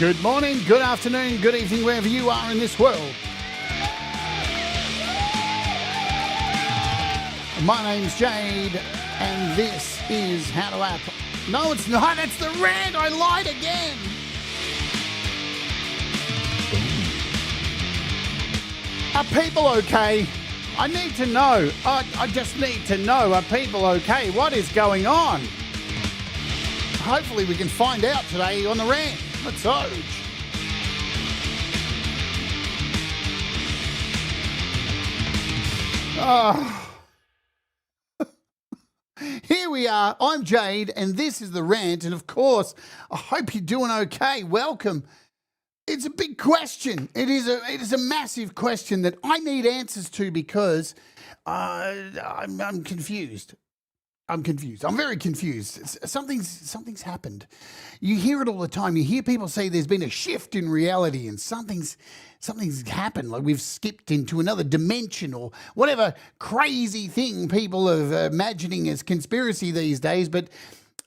Good morning, good afternoon, good evening, wherever you are in this world. My name's Jade, and this is How to App. No, it's not. It's the Rant. I lied again. Are people okay? I need to know. I just need to know. Are people okay? What is going on? Hopefully we can find out today on the Rant. Let's go. Here we are. I'm Jade, and this is the Rant. And of course, I hope you're doing okay. Welcome. It's a big question. It is a massive question that I need answers to because I'm confused. I'm very confused. Something's happened. You hear it all the time. You hear people say there's been a shift in reality and something's happened, like we've skipped into another dimension or whatever crazy thing people are imagining as conspiracy these days. But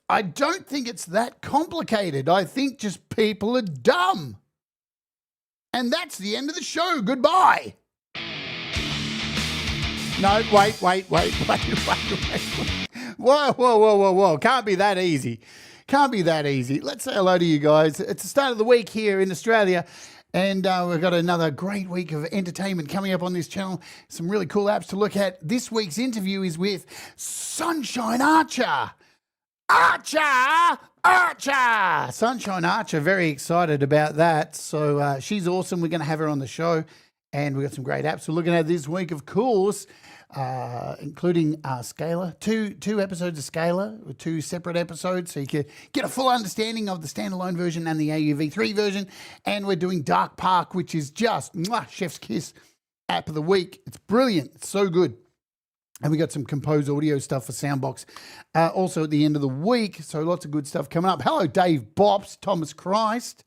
I don't think it's that complicated. I think just people are dumb. And that's the end of the show. Goodbye. No, wait. Whoa. Can't be that easy. Let's say hello to you guys. It's the start of the week here in Australia, and we've got another great week of entertainment coming up on this channel. Some really cool apps to look at. This week's interview is with Sunshine Archer. Sunshine Archer, very excited about that. So she's awesome. We're going to have her on the show, and we've got some great apps we're looking at this week, of course. Including Scalar, two episodes of Scalar, with two separate episodes, so you can get a full understanding of the standalone version and the AUV3 version. And we're doing Dark Park, which is just chef's kiss app of the week. It's brilliant. It's so good. And we got some composed audio stuff for Soundbox also at the end of the week. So lots of good stuff coming up. Hello, Dave Bops, Thomas Christ.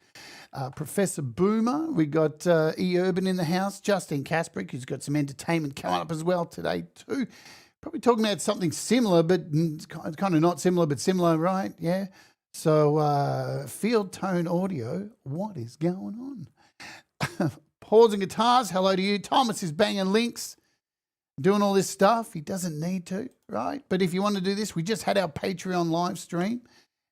Professor Boomer, we got E. Urban in the house, Justine Kasprick, who's got some entertainment coming up as well today too. Probably talking about something similar, but it's kind of not similar, but similar, right? Yeah. So Field Tone Audio, what is going on? Pause and Guitars, hello to you. Thomas is banging links, doing all this stuff. He doesn't need to, right? But if you want to do this, we just had our Patreon live stream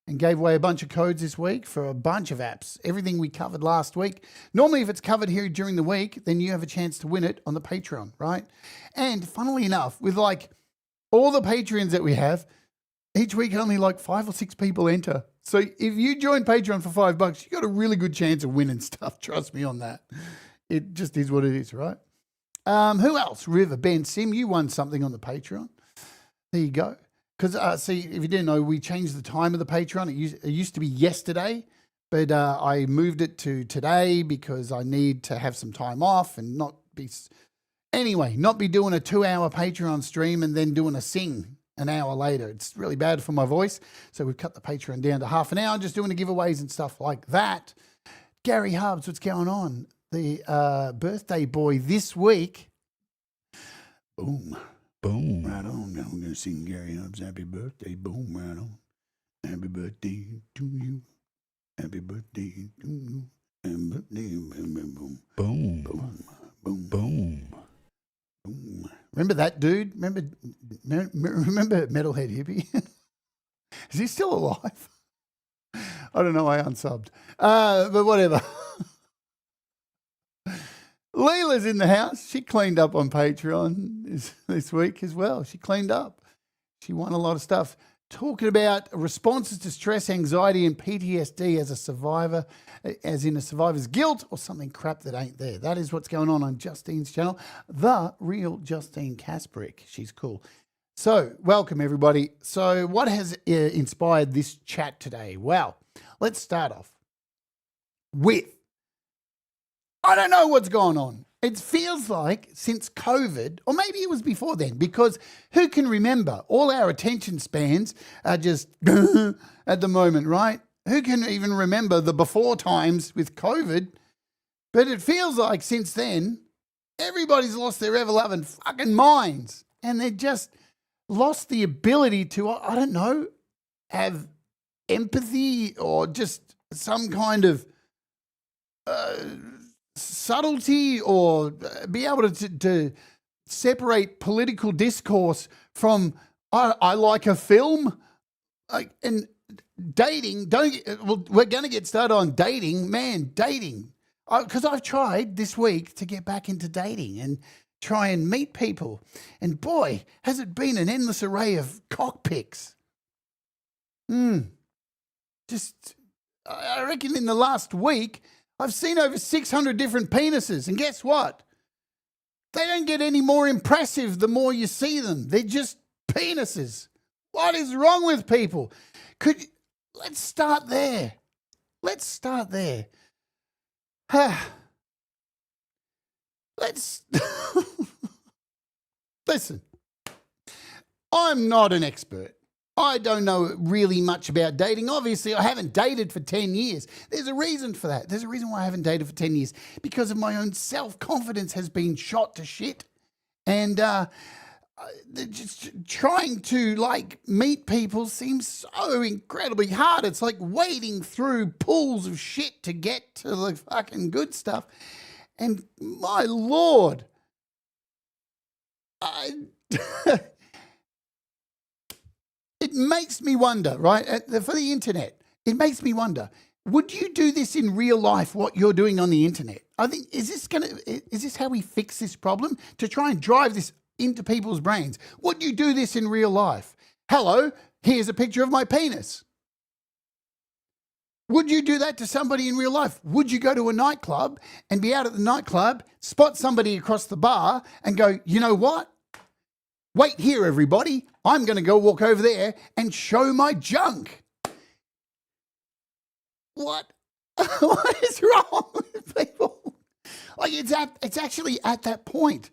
and gave away a bunch of codes this week for a bunch of apps. Everything we covered last week. Normally, if it's covered here during the week, then you have a chance to win it on the Patreon, right? And funnily enough, with like all the Patreons that we have, each week only like 5 or 6 people enter. So if you join Patreon for $5, you got a really good chance of winning stuff. Trust me on that. It just is what it is, right? Who else? River, Ben Sim, you won something on the Patreon. There you go. Because, see, if you didn't know, we changed the time of the Patreon. It used to be yesterday, but I moved it to today because I need to have some time off and not be doing a 2-hour Patreon stream and then doing a sing an hour later. It's really bad for my voice. So we've cut the Patreon down to half an hour, just doing the giveaways and stuff like that. Gary Hubs, what's going on? The birthday boy this week. Boom. Right on. Now we're going to sing Gary Hubbs' Happy Birthday. Boom, right on. Happy birthday to you. Happy birthday to you. Happy birthday. Boom. Boom. Boom. Boom. Boom. Boom. Remember that dude? Remember Metalhead Hippie? Is he still alive? I don't know. I unsubbed. But whatever. Leela's in the house. She cleaned up on Patreon this week as well. She cleaned up. She won a lot of stuff. Talking about responses to stress, anxiety, and PTSD as a survivor, as in a survivor's guilt or something crap that ain't there. That is what's going on Justine's channel. The real Justine Kasprick. She's cool. So, welcome everybody. So, what has inspired this chat today? Well, let's start off with, I don't know what's going on. It feels like since COVID, or maybe it was before then, because who can remember? All our attention spans are just at the moment, right? Who can even remember the before times with COVID? But it feels like since then, everybody's lost their ever-loving fucking minds. And they're just lost the ability to, I don't know, have empathy or just some kind of subtlety or be able to separate political discourse from I like a film. And dating, we're going to get started on dating. Man, dating. Because I've tried this week to get back into dating and try and meet people. And boy, has it been an endless array of cockpicks. Just, I reckon in the last week, I've seen over 600 different penises. And guess what? They don't get any more impressive the more you see them. They're just penises. What is wrong with people? Let's start there. Listen, I'm not an expert. I don't know really much about dating. Obviously, I haven't dated for 10 years. There's a reason for that. There's a reason why I haven't dated for 10 years. Because of my own self-confidence has been shot to shit. And just trying to meet people seems so incredibly hard. It's like wading through pools of shit to get to the fucking good stuff. And my Lord, it makes me wonder, right? For the internet, it makes me wonder, would you do this in real life, what you're doing on the internet? I think, is this how we fix this problem? To try and drive this into people's brains. Would you do this in real life? Hello, here's a picture of my penis. Would you do that to somebody in real life? Would you go to a nightclub and be out at the nightclub, spot somebody across the bar and go, you know what? Wait here, everybody. I'm going to go walk over there and show my junk. What? What is wrong with people? It's actually at that point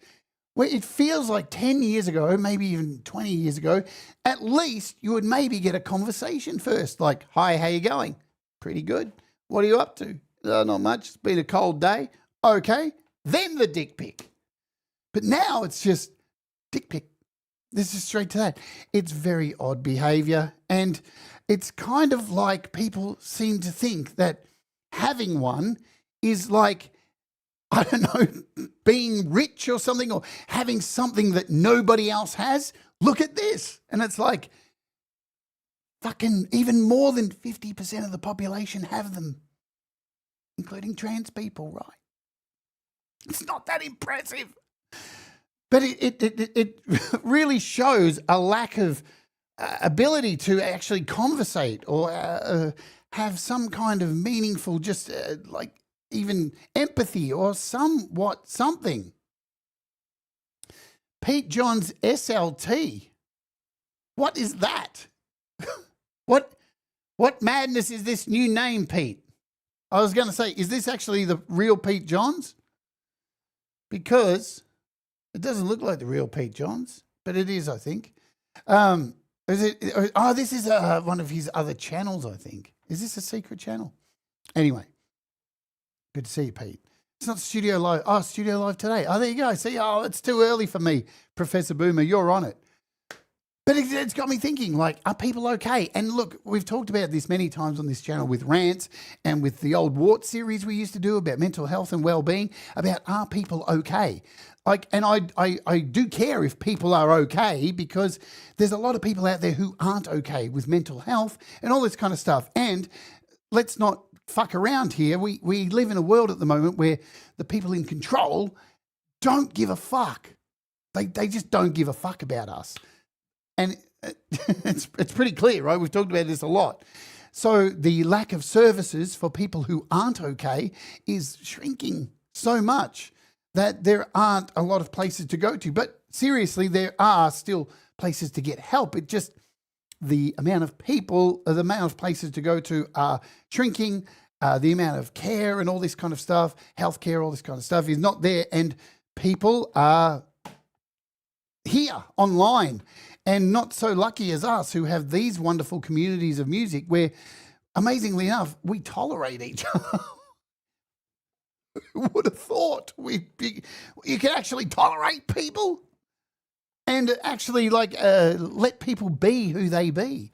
where it feels like 10 years ago, maybe even 20 years ago, at least you would maybe get a conversation first. Like, hi, how you going? Pretty good. What are you up to? Not much. It's been a cold day. Okay. Then the dick pic. But now it's just dick pic. This is straight to that. It's very odd behavior. And it's kind of like people seem to think that having one is like, I don't know, being rich or something, or having something that nobody else has. Look at this. And it's like, fucking even more than 50% of the population have them, including trans people, right? It's not that impressive. But it really shows a lack of ability to actually conversate or have some kind of meaningful, just like even empathy or somewhat something. Pete John's SLT. What is that? What madness is this new name, Pete? I was going to say, is this actually the real Pete Johns? Because it doesn't look like the real Pete Johns, but it is, I think. Is it? Oh, this is one of his other channels, I think. Is this a secret channel? Anyway, good to see you, Pete. It's not Studio Live. Oh, Studio Live today. Oh, there you go. See, it's too early for me, Professor Boomer. You're on it. But it's got me thinking, like, are people okay? And look, we've talked about this many times on this channel with Rant and with the old Wart series we used to do about mental health and well-being, about are people okay? Like, and I do care if people are okay, because there's a lot of people out there who aren't okay with mental health and all this kind of stuff. And let's not fuck around here. We live in a world at the moment where the people in control don't give a fuck. They just don't give a fuck about us. And it's pretty clear, right? We've talked about this a lot. So the lack of services for people who aren't okay is shrinking so much that there aren't a lot of places to go to. But seriously, there are still places to get help. It just, the amount of people, the amount of places to go to are shrinking. The amount of care and all this kind of stuff, healthcare, all this kind of stuff is not there. And people are here online, and not so lucky as us who have these wonderful communities of music where, amazingly enough, we tolerate each other. Who would have thought you can actually tolerate people and actually let people be who they be?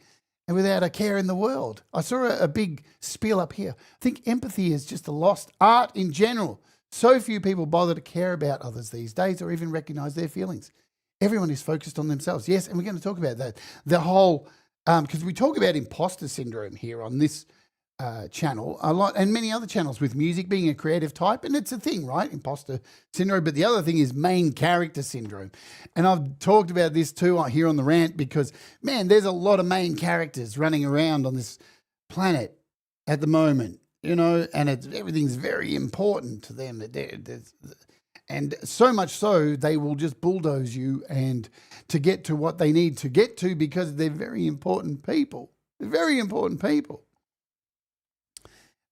and without a care in the world. I saw a big spiel up here. I think empathy is just a lost art in general. So few people bother to care about others these days or even recognize their feelings. Everyone is focused on themselves. Yes, and we're going to talk about that. The whole, because we talk about imposter syndrome here on this channel a lot, and many other channels with music being a creative type, and it's a thing, right? Imposter syndrome. But the other thing is main character syndrome. And I've talked about this too here on the rant because, man, there's a lot of main characters running around on this planet at the moment, you know, and everything's very important to them. And so much so, they will just bulldoze you and to get to what they need to get to because they're very important people. They're very important people.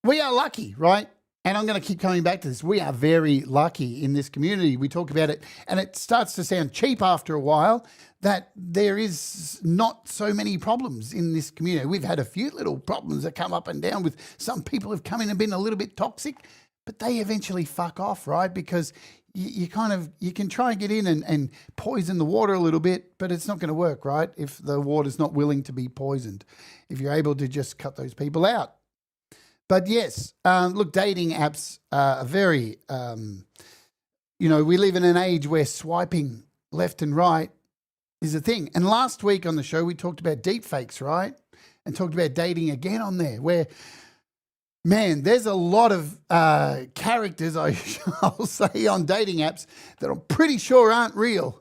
We are lucky, right? And I'm going to keep coming back to this. We are very lucky in this community. We talk about it, and it starts to sound cheap after a while that there is not so many problems in this community. We've had a few little problems that come up and down with some people who've come in and been a little bit toxic, but they eventually fuck off, right? Because you can try and get in and poison the water a little bit, but it's not going to work, right? If the water's not willing to be poisoned, if you're able to just cut those people out. But yes, look, dating apps are very, you know, we live in an age where swiping left and right is a thing. And last week on the show, we talked about deepfakes, right? And talked about dating again on there where, man, there's a lot of characters, I'll say, on dating apps that I'm pretty sure aren't real,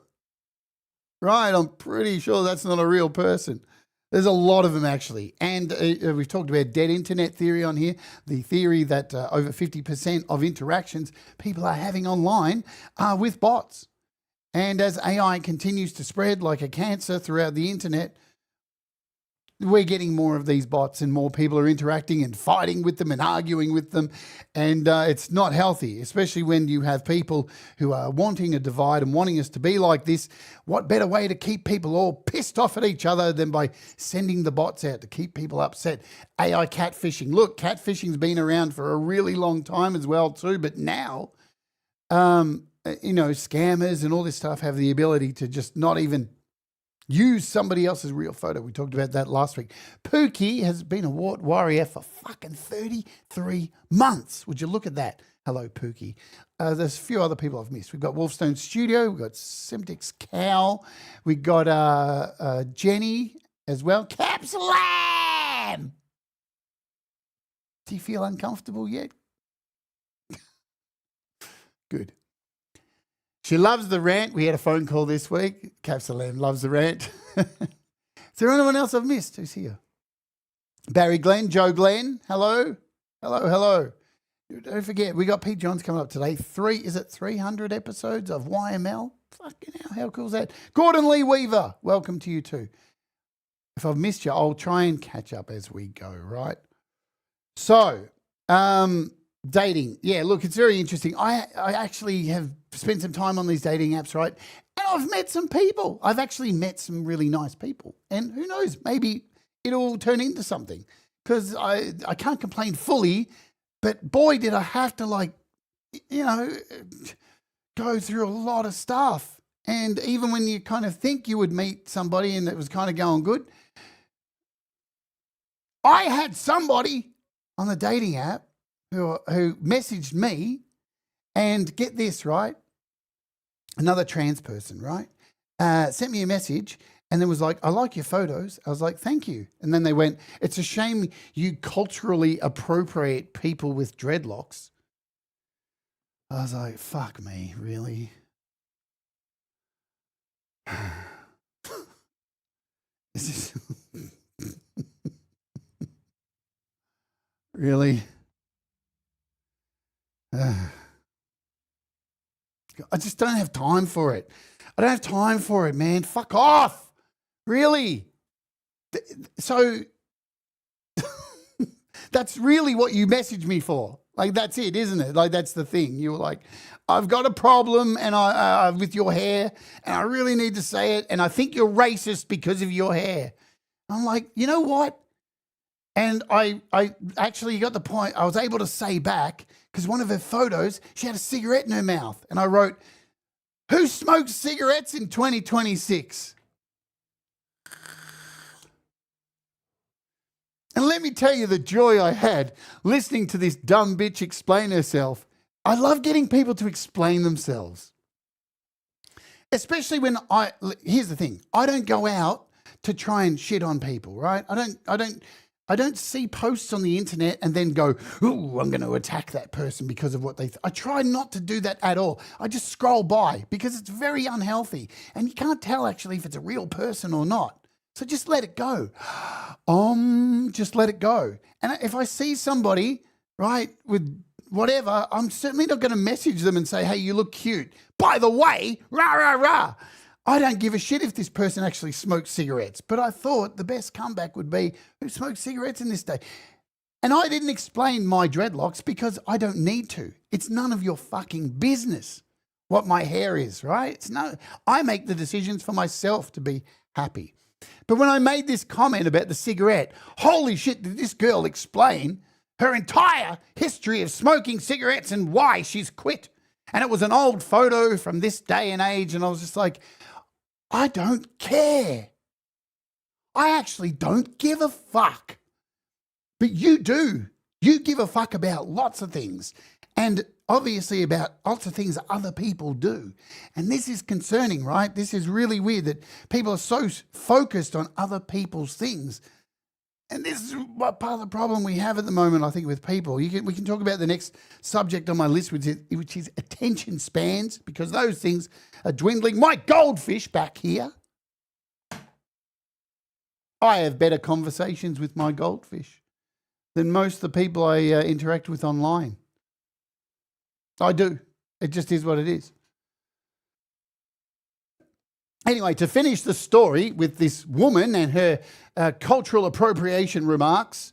right? I'm pretty sure that's not a real person. There's a lot of them, actually. And we've talked about dead internet theory on here, the theory that over 50% of interactions people are having online are with bots. And as AI continues to spread like a cancer throughout the internet, we're getting more of these bots and more people are interacting and fighting with them and arguing with them. And it's not healthy, especially when you have people who are wanting a divide and wanting us to be like this. What better way to keep people all pissed off at each other than by sending the bots out to keep people upset? AI catfishing. Look, catfishing's been around for a really long time as well too, but now, you know, scammers and all this stuff have the ability to just not even use somebody else's real photo. We talked about that last week. Pookie has been a warrior for fucking 33 months. Would you look at that? Hello, Pookie. There's a few other people I've missed. We've got Wolfstone Studio. We've got Semtex Cow. We got Jenny as well. Capsulam! Do you feel uncomfortable yet? Good. She loves the rant. We had a phone call this week. Capsulam loves the rant. Is there anyone else I've missed who's here? Barry Glenn, Joe Glenn, hello. Hello, hello. Don't forget, we got Pete Johns coming up today. 300 episodes of YML? Fucking hell, how cool is that? Gordon Lee Weaver, welcome to you too. If I've missed you, I'll try and catch up as we go, right? So, dating. Yeah, look, it's very interesting. I actually have spent some time on these dating apps, right? And I've met some people. I've actually met some really nice people. And who knows, maybe it'll turn into something. Because I can't complain fully, but boy, did I have to, like, you know, go through a lot of stuff. And even when you kind of think you would meet somebody and it was kind of going good, I had somebody on the dating app who messaged me, and get this, right? Another trans person, right? Sent me a message and then was like, I like your photos. I was like, thank you. And then they went, it's a shame you culturally appropriate people with dreadlocks. I was like, fuck me, really? Is this really? I just don't have time for it. I don't have time for it, man. Fuck off. Really? So that's really what you messaged me for. Like, that's it, isn't it? Like, that's the thing. You were like, I've got a problem and I with your hair, and I really need to say it, and I think you're racist because of your hair. I'm like, you know what? And I actually got the point. I was able to say back, because one of her photos, she had a cigarette in her mouth. And I wrote, who smokes cigarettes in 2026? And let me tell you the joy I had listening to this dumb bitch explain herself. I love getting people to explain themselves. Especially when here's the thing, I don't go out to try and shit on people, right? I don't see posts on the internet and then go, ooh, I'm going to attack that person because of what I try not to do that at all. I just scroll by because it's very unhealthy and you can't tell actually if it's a real person or not. So just let it go. Just let it go. And if I see somebody, right, with whatever, I'm certainly not going to message them and say, hey, you look cute. By the way, rah, rah, rah. I don't give a shit if this person actually smokes cigarettes. But I thought the best comeback would be, who smokes cigarettes in this day? And I didn't explain my dreadlocks because I don't need to. It's none of your fucking business what my hair is, right? I make the decisions for myself to be happy. But when I made this comment about the cigarette, holy shit, did this girl explain her entire history of smoking cigarettes and why she's quit. And it was an old photo from this day and age. And I was just like, I don't care. I actually don't give a fuck. But you do. You give a fuck about lots of things. And obviously about lots of things that other people do. And this is concerning, right? This is really weird that people are so focused on other people's things. And this is what part of the problem we have at the moment, I think, with people. We can talk about the next subject on my list, which is attention spans, because those things are dwindling. My goldfish back here. I have better conversations with my goldfish than most of the people I interact with online. I do. It just is what it is. Anyway, to finish the story with this woman and her cultural appropriation remarks,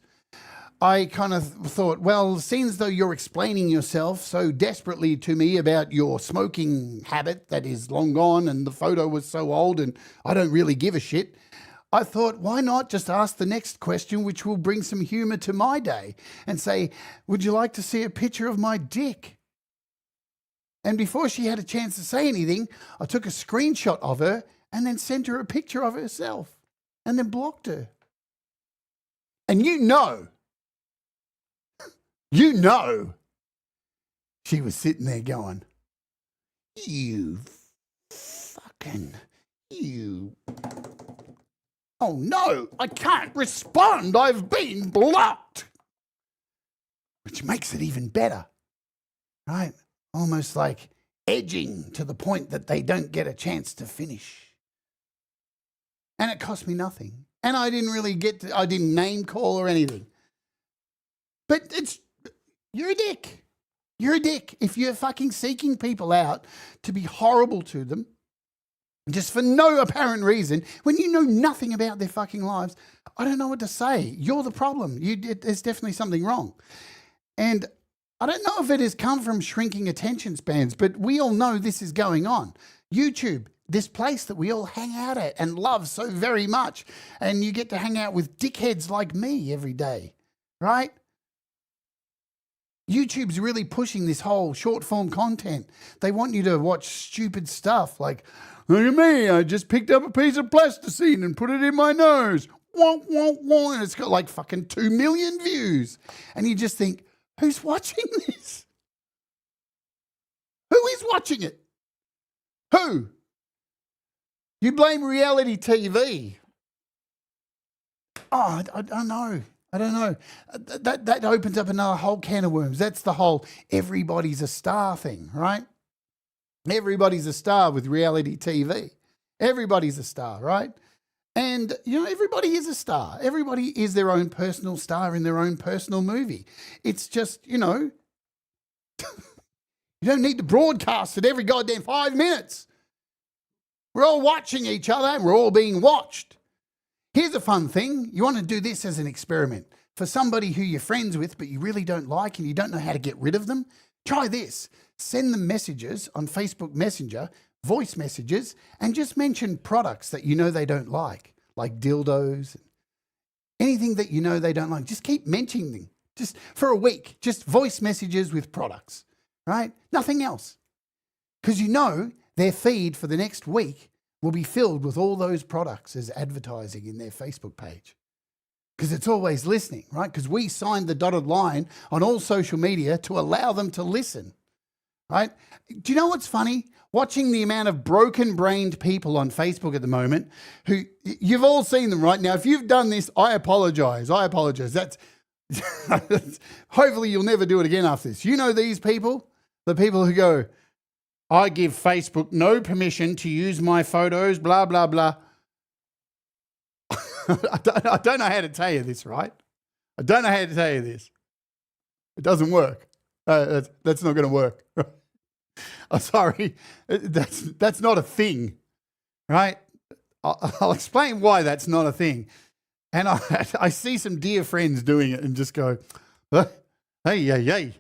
I kind of thought, well, seems though you're explaining yourself so desperately to me about your smoking habit that is long gone and the photo was so old and I don't really give a shit, I thought, why not just ask the next question, which will bring some humour to my day, and say, would you like to see a picture of my dick? And before she had a chance to say anything, I took a screenshot of her and then sent her a picture of herself and then blocked her. And you know, she was sitting there going, you. Oh no, I can't respond. I've been blocked. Which makes it even better, right? Almost like edging to the point that they don't get a chance to finish. And it cost me nothing. And I didn't really I didn't name call or anything. But you're a dick. You're a dick. If you're fucking seeking people out to be horrible to them, just for no apparent reason, when you know nothing about their fucking lives, I don't know what to say. You're the problem. There's definitely something wrong. And I don't know if it has come from shrinking attention spans, but we all know this is going on. YouTube, this place that we all hang out at and love so very much, and you get to hang out with dickheads like me every day, right? YouTube's really pushing this whole short form content. They want you to watch stupid stuff like, look at me, I just picked up a piece of plasticine and put it in my nose. Wah, wah, wah. And it's got like fucking 2 million views. And you just think, who's watching this? Who is watching it? Who? You blame reality TV. Oh, I don't know. I don't know. That opens up another whole can of worms. That's the whole everybody's a star thing, right? Everybody's a star with reality TV. Everybody's a star, right? And, everybody is a star. Everybody is their own personal star in their own personal movie. It's just, you don't need to broadcast it every goddamn 5 minutes. We're all watching each other and we're all being watched. Here's a fun thing. You want to do this as an experiment. For somebody who you're friends with but you really don't like and you don't know how to get rid of them, try this. Send them messages on Facebook Messenger, voice messages, and just mention products that you know they don't like dildos, anything that you know they don't like. Just keep mentioning them, just for a week, just voice messages with products, right? Nothing else. Because their feed for the next week will be filled with all those products as advertising in their Facebook page. because it's always listening, right? Because we signed the dotted line on all social media to allow them to listen, right? Do you know what's funny? Watching the amount of broken-brained people on Facebook at the moment who, you've all seen them right now. If you've done this, I apologize. That's hopefully you'll never do it again after this. You know these people, the people who go, I give Facebook no permission to use my photos, blah, blah, blah. I don't know how to tell you this, right? I don't know how to tell you this. It doesn't work. That's not going to work. I'm sorry. That's not a thing, right? I'll explain why that's not a thing. And I see some dear friends doing it and just go, hey.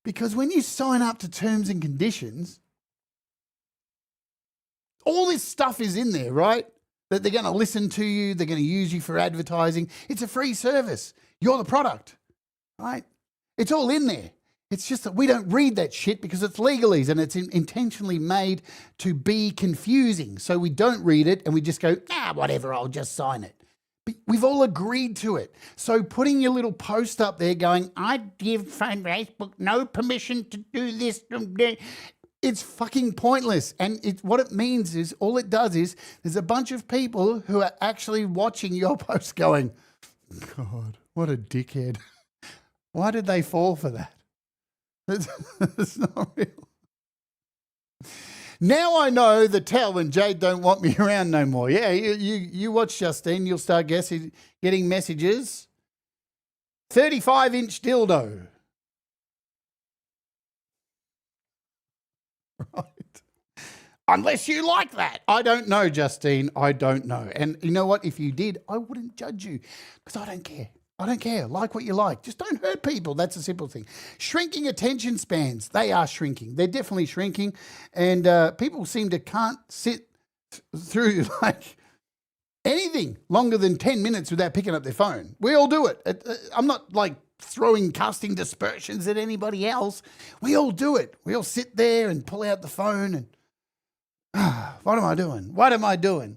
Because when you sign up to terms and conditions, all this stuff is in there, right? That they're going to listen to you, they're going to use you for advertising. It's a free service. You're the product, right? It's all in there. It's just that we don't read that shit because it's legalese and it's intentionally made to be confusing. So we don't read it and we just go, whatever, I'll just sign it. But we've all agreed to it. So putting your little post up there going, I give Facebook no permission to do this, it's fucking pointless. And what it means is, all it does is, there's a bunch of people who are actually watching your post going, God, what a dickhead. Why did they fall for that? It's not real. Now I know the tell when Jade don't want me around no more. Yeah, you watch Justine, you'll start getting messages. 35-inch dildo. Right. Unless you like that. I don't know, Justine. I don't know. And you know what? If you did, I wouldn't judge you because I don't care. I don't care. Like what you like. Just don't hurt people. That's a simple thing. Shrinking attention spans. They are shrinking. They're definitely shrinking. And people seem to can't sit through like anything longer than 10 minutes without picking up their phone. We all do it. I'm not like casting dispersions at anybody else. We all do it. We all sit there and pull out the phone and what am I doing? What am I doing?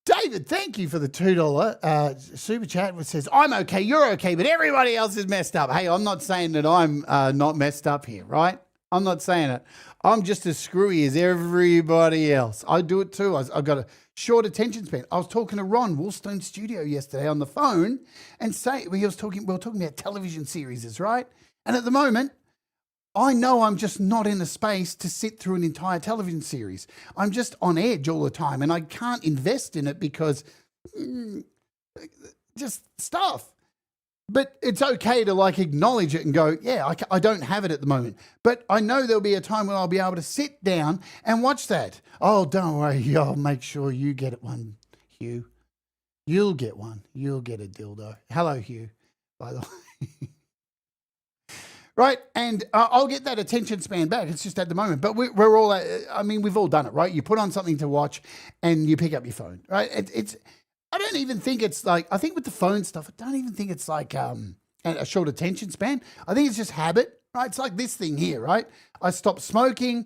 David, thank you for the $2 super chat, which says, I'm okay, you're okay, but everybody else is messed up. Hey, I'm not saying that I'm not messed up here, right? I'm not saying it. I'm just as screwy as everybody else. I do it too. I've got a short attention span. I was talking to Ron, Woolstone Studio, yesterday on the phone, and we were talking about television series, right? And at the moment, I know I'm just not in a space to sit through an entire television series. I'm just on edge all the time, and I can't invest in it because just stuff. But it's okay to like acknowledge it and go, yeah, I don't have it at the moment. But I know there'll be a time when I'll be able to sit down and watch that. Oh, don't worry. I'll make sure you get one, Hugh. You'll get one. You'll get a dildo. Hello, Hugh, by the way. Right, and I'll get that attention span back. It's just at the moment. But we're all, we've all done it, right? You put on something to watch and you pick up your phone, right? I don't even think it's like, I think with the phone stuff, I don't even think it's like a short attention span. I think it's just habit, right? It's like this thing here, right? I stopped smoking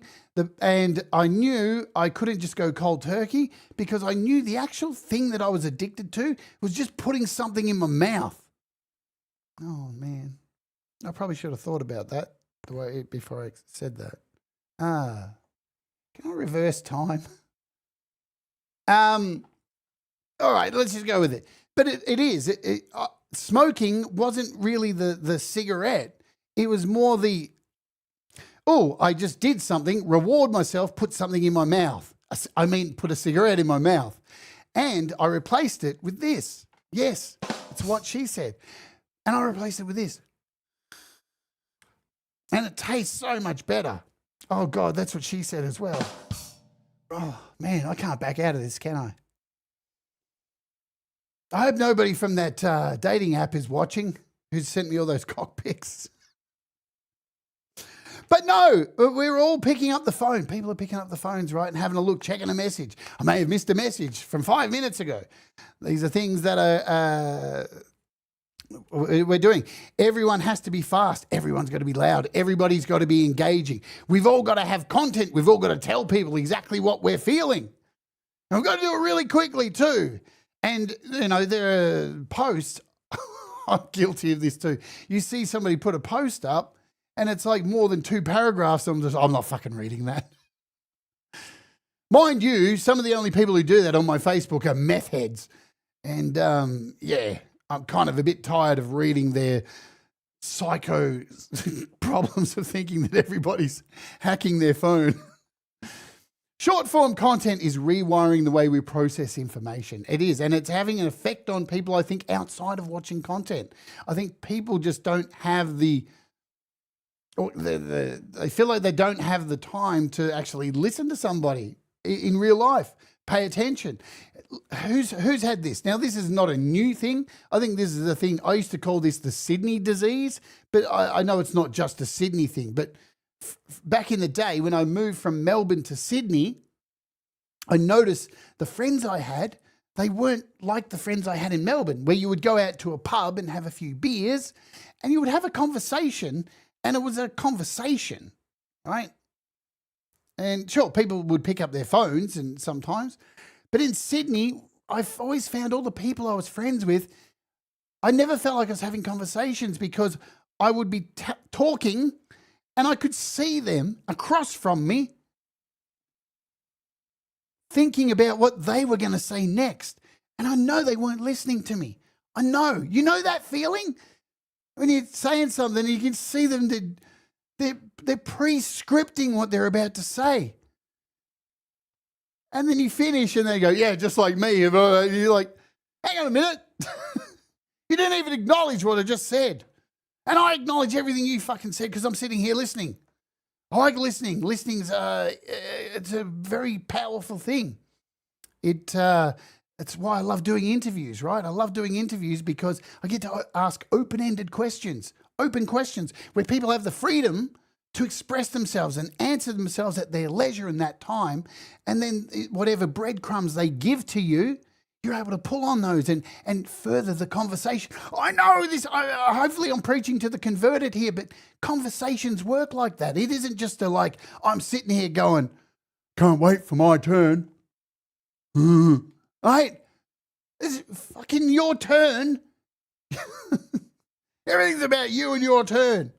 and I knew I couldn't just go cold turkey because I knew the actual thing that I was addicted to was just putting something in my mouth. Oh, man. I probably should have thought about that before I said that. Can I reverse time? All right, let's just go with it. But it is. Smoking wasn't really the cigarette. It was more I just did something, reward myself, put something in my mouth. Put a cigarette in my mouth. And I replaced it with this. Yes, it's what she said. And I replaced it with this. And it tastes so much better. Oh, God, that's what she said as well. Oh, man, I can't back out of this, can I? I hope nobody from that dating app is watching who's sent me all those cock pics. But no, we're all picking up the phone. People are picking up the phones, right, and having a look, checking a message. I may have missed a message from 5 minutes ago. These are things that we're doing. Everyone has to be fast. Everyone's got to be loud. Everybody's got to be engaging. We've all got to have content. We've all got to tell people exactly what we're feeling. And we've got to do it really quickly too. And, there are posts. I'm guilty of this too. You see somebody put a post up and it's like more than 2 paragraphs. I'm not fucking reading that. Mind you, some of the only people who do that on my Facebook are meth heads. And, I'm kind of a bit tired of reading their psycho problems of thinking that everybody's hacking their phone. Short form content is rewiring the way we process information. It is, and it's having an effect on people, I think, outside of watching content. I think people just don't have they feel like they don't have the time to actually listen to somebody in real life, pay attention. Who's had this? Now, this is not a new thing. I think this is a thing. I used to call this the Sydney disease, but I know it's not just a Sydney thing, but back in the day when I moved from Melbourne to Sydney, I noticed the friends I had, they weren't like the friends I had in Melbourne, where you would go out to a pub and have a few beers and you would have a conversation, and it was a conversation, right? And sure, people would pick up their phones and sometimes, but in Sydney, I've always found all the people I was friends with, I never felt like I was having conversations because I would be talking and I could see them across from me thinking about what they were going to say next. And I know they weren't listening to me. I know. You know that feeling? When you're saying something, you can see them, they're pre-scripting what they're about to say. And then you finish and they go, yeah, just like me. And you're like, hang on a minute. You didn't even acknowledge what I just said. And I acknowledge everything you fucking said because I'm sitting here listening. I like listening. Listening's it's a very powerful thing. It's why I love doing interviews, right? I love doing interviews because I get to ask open-ended questions, open questions where people have the freedom to express themselves and answer themselves at their leisure in that time. And then whatever breadcrumbs they give to you, you're able to pull on those and further the conversation. I know this, hopefully I'm preaching to the converted here, but conversations work like that. It isn't just I'm sitting here going, can't wait for my turn. Right? It's fucking your turn. Everything's about you and your turn.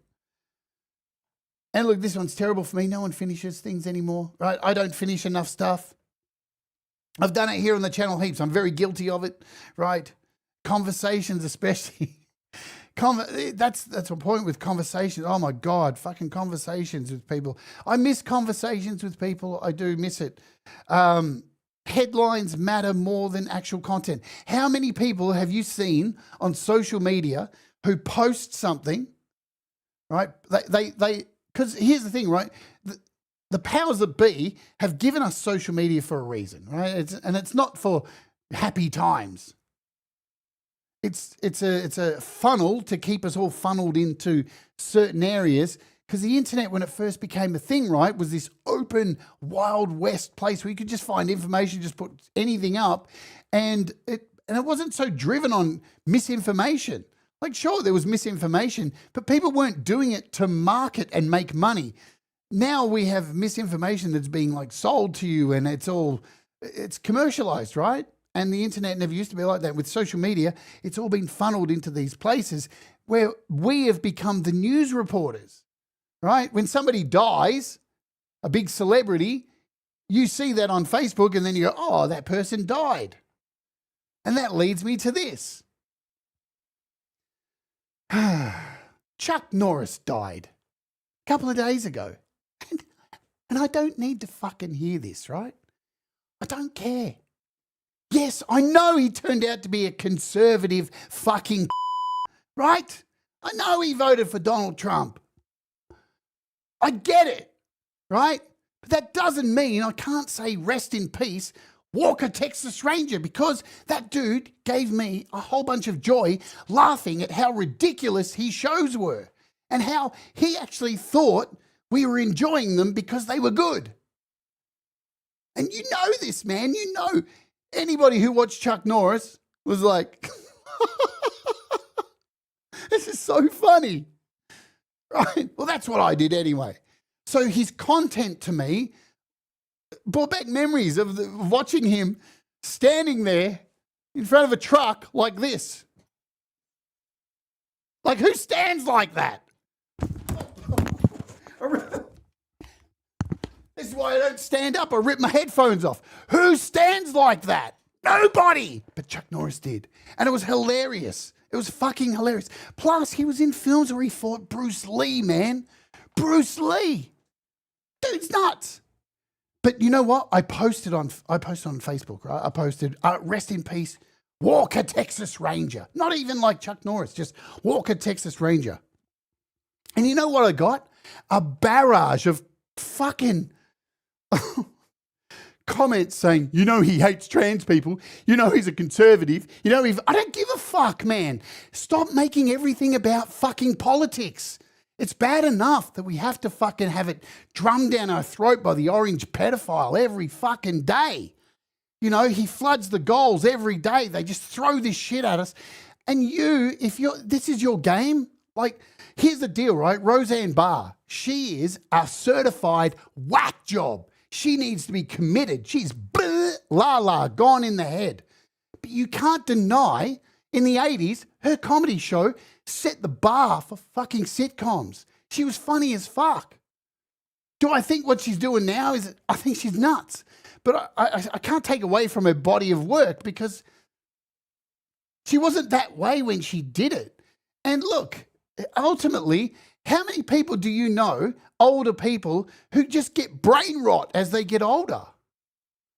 And look, this one's terrible for me. No one finishes things anymore, right? I don't finish enough stuff. I've done it here on the channel heaps. I'm very guilty of it, right? Conversations especially. That's the point with conversations. Oh my God, fucking conversations with people. I miss conversations with people. I do miss it. Headlines matter more than actual content. How many people have you seen on social media who post something, right? Because here's the thing, right? The powers that be have given us social media for a reason, right? It's not for happy times. It's a funnel to keep us all funneled into certain areas, because the internet, when it first became a thing, right, was this open, wild west place where you could just find information, just put anything up, and it wasn't so driven on misinformation. Like, sure, there was misinformation, but people weren't doing it to market and make money. Now we have misinformation that's being sold to you, and it's commercialized, right? And the internet never used to be like that. With social media, it's all been funneled into these places where we have become the news reporters, right? When somebody dies, a big celebrity, you see that on Facebook and then you go, oh, that person died. And that leads me to this. Chuck Norris died a couple of days ago. And I don't need to fucking hear this, right? I don't care. Yes, I know he turned out to be a conservative fucking right? I know he voted for Donald Trump. I get it, right? But that doesn't mean I can't say rest in peace, Walker, Texas Ranger, because that dude gave me a whole bunch of joy laughing at how ridiculous his shows were and how he actually thought we were enjoying them because they were good. And you know this, man. You know anybody who watched Chuck Norris was like, this is so funny. Right? Well, that's what I did anyway. So his content to me brought back memories of watching him standing there in front of a truck like this. Like, who stands like that? This is why I don't stand up. I rip my headphones off. Who stands like that? Nobody. But Chuck Norris did. And it was hilarious. It was fucking hilarious. Plus, he was in films where he fought Bruce Lee, man. Bruce Lee. Dude's nuts. But you know what? I posted on Facebook, right? I posted, rest in peace, Walker, Texas Ranger. Not even like Chuck Norris, just Walker, Texas Ranger. And you know what I got? A barrage of fucking comments saying, you know, he hates trans people. You know, he's a conservative. You know, I don't give a fuck, man. Stop making everything about fucking politics. It's bad enough that we have to fucking have it drummed down our throat by the orange pedophile every fucking day. You know, he floods the goals every day. They just throw this shit at us. And this is your game, like, here's the deal, right? Roseanne Barr, she is a certified whack job. She needs to be committed. She's gone in the head. But you can't deny, in the 80s, her comedy show set the bar for fucking sitcoms. She was funny as fuck. Do I think what she's doing now I think she's nuts. But I can't take away from her body of work because she wasn't that way when she did it. And look, ultimately, how many people do you know, older people, who just get brain rot as they get older?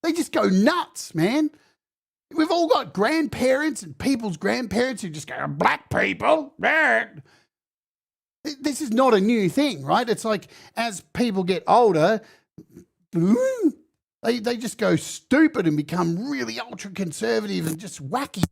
They just go nuts, man. We've all got grandparents and people's grandparents who just go, black people. This is not a new thing, right? It's like as people get older, they just go stupid and become really ultra conservative and just wacky.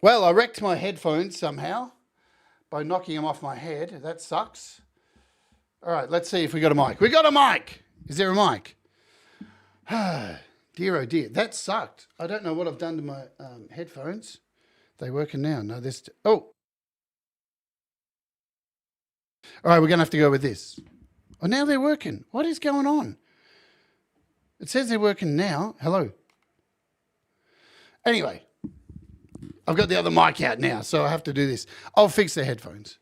Well, I wrecked my headphones somehow by knocking them off my head. That sucks. All right, let's see if we got a mic. We got a mic. Is there a mic? Dear, oh dear. That sucked. I don't know what I've done to my headphones. They working now? No, this. Oh. All right, we're going to have to go with this. Oh, now they're working. What is going on? It says they're working now. Hello. Anyway. I've got the other mic out now, so I have to do this. I'll fix the headphones.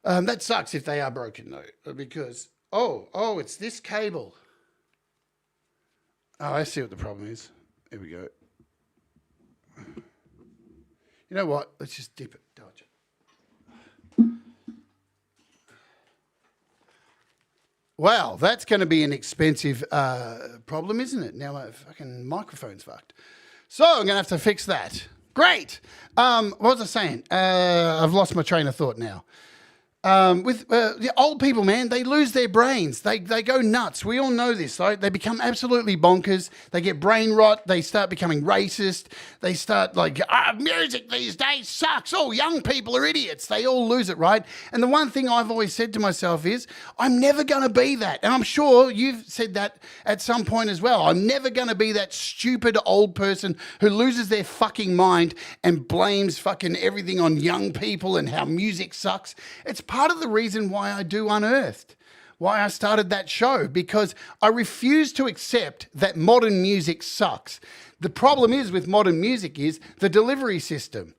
That sucks if they are broken, though, because, it's this cable. Oh, I see what the problem is. Here we go. You know what? Let's just dip it. Dodge it. Wow, that's going to be an expensive problem, isn't it? Now my fucking microphone's fucked. So I'm going to have to fix that. Great. What was I saying? I've lost my train of thought now. With the old people, man, they lose their brains. They go nuts. We all know this, right? They become absolutely bonkers. They get brain rot. They start becoming racist. They start like, music these days sucks. Oh, young people are idiots. They all lose it, right? And the one thing I've always said to myself is, I'm never going to be that. And I'm sure you've said that at some point as well. I'm never going to be that stupid old person who loses their fucking mind and blames fucking everything on young people and how music sucks. It's part of the reason why I do Unearthed, why I started that show, because I refuse to accept that modern music sucks. The problem is with modern music is the delivery system.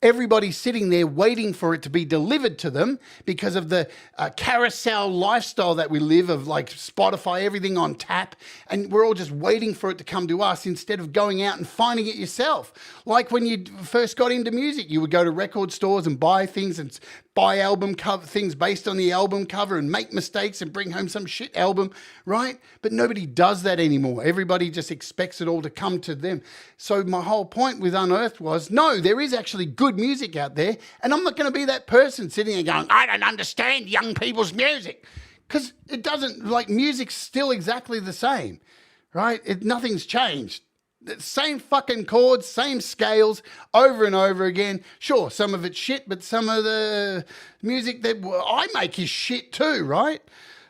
Everybody's sitting there waiting for it to be delivered to them because of the carousel lifestyle that we live of, like Spotify, everything on tap. And we're all just waiting for it to come to us instead of going out and finding it yourself. Like when you first got into music, you would go to record stores and buy things and buy album cover things based on the album cover and make mistakes and bring home some shit album, right? But nobody does that anymore. Everybody just expects it all to come to them. So my whole point with Unearthed was, no, there is actually good music out there, and I'm not going to be that person sitting there going, I don't understand young people's music, because it doesn't, like, music's still exactly the same, right? Nothing's changed. The same fucking chords, same scales over and over again. Sure, some of it's shit, but some of the music that I make is shit too, right?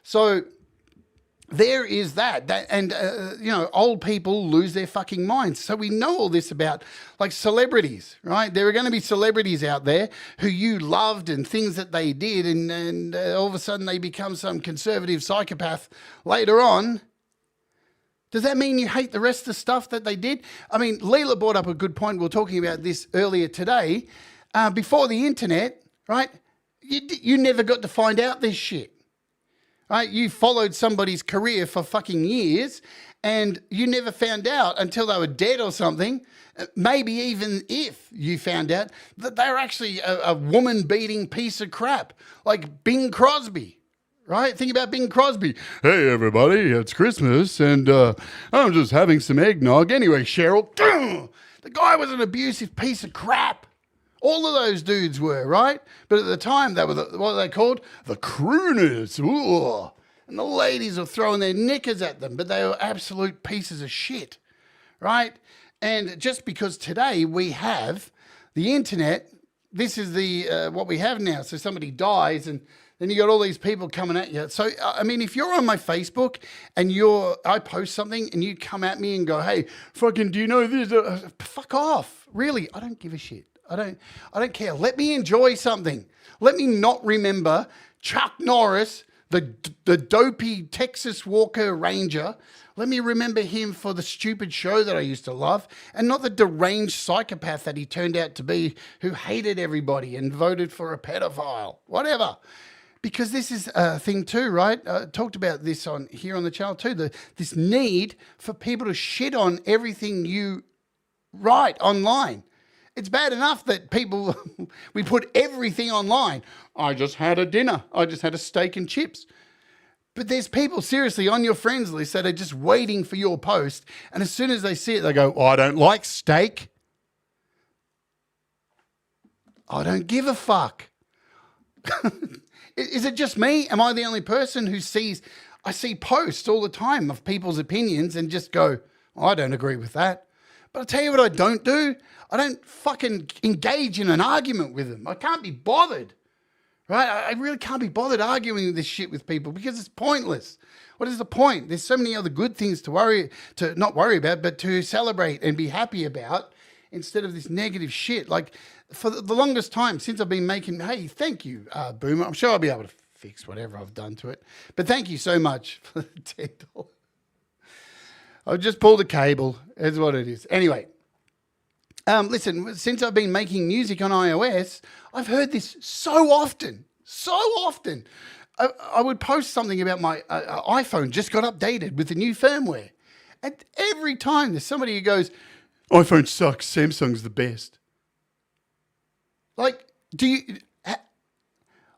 So there is that and old people lose their fucking minds. So we know all this about like celebrities, right? There are going to be celebrities out there who you loved and things that they did, and all of a sudden they become some conservative psychopath later on. Does that mean you hate the rest of the stuff that they did? I mean, Leela brought up a good point. We were talking about this earlier today. Before the internet, right, you never got to find out this shit. Right? You followed somebody's career for fucking years and you never found out until they were dead or something. Maybe even if you found out that they were actually a woman-beating piece of crap, like Bing Crosby. Right? Think about Bing Crosby. Hey, everybody, it's Christmas, and I'm just having some eggnog. Anyway, Cheryl, the guy was an abusive piece of crap. All of those dudes were, right? But at the time, they were, what are they called? The crooners. Ooh. And the ladies were throwing their knickers at them, but they were absolute pieces of shit, right? And just because today we have the internet, this is the what we have now. So somebody dies and then you got all these people coming at you. So, I mean, if you're on my Facebook and I post something and you come at me and go, hey, fucking, do you know this? Fuck off. Really, I don't give a shit. I don't care. Let me enjoy something. Let me not remember Chuck Norris, the dopey Texas Walker Ranger. Let me remember him for the stupid show that I used to love and not the deranged psychopath that he turned out to be who hated everybody and voted for a pedophile. Whatever. Because this is a thing too, right? I talked about this here on the channel too. This need for people to shit on everything you write online. It's bad enough that people, we put everything online. I just had a dinner. I just had a steak and chips. But there's people seriously on your friends list that are just waiting for your post. And as soon as they see it, they go, oh, I don't like steak. I don't give a fuck. Is it just me? Am I the only person who I see posts all the time of people's opinions and just go, oh, I don't agree with that. But I'll tell you what I don't do. I don't fucking engage in an argument with them. I can't be bothered, right? I really can't be bothered arguing this shit with people because it's pointless. What is the point? There's so many other good things to not worry about, but to celebrate and be happy about instead of this negative shit. Like for the longest time since I've been making, hey, thank you, Boomer. I'm sure I'll be able to fix whatever I've done to it. But thank you so much for the $10. I've just pulled a cable. That's what it is. Anyway, listen, since I've been making music on iOS, I've heard this so often. I would post something about my iPhone just got updated with the new firmware. And every time there's somebody who goes, iPhone sucks, Samsung's the best. Like,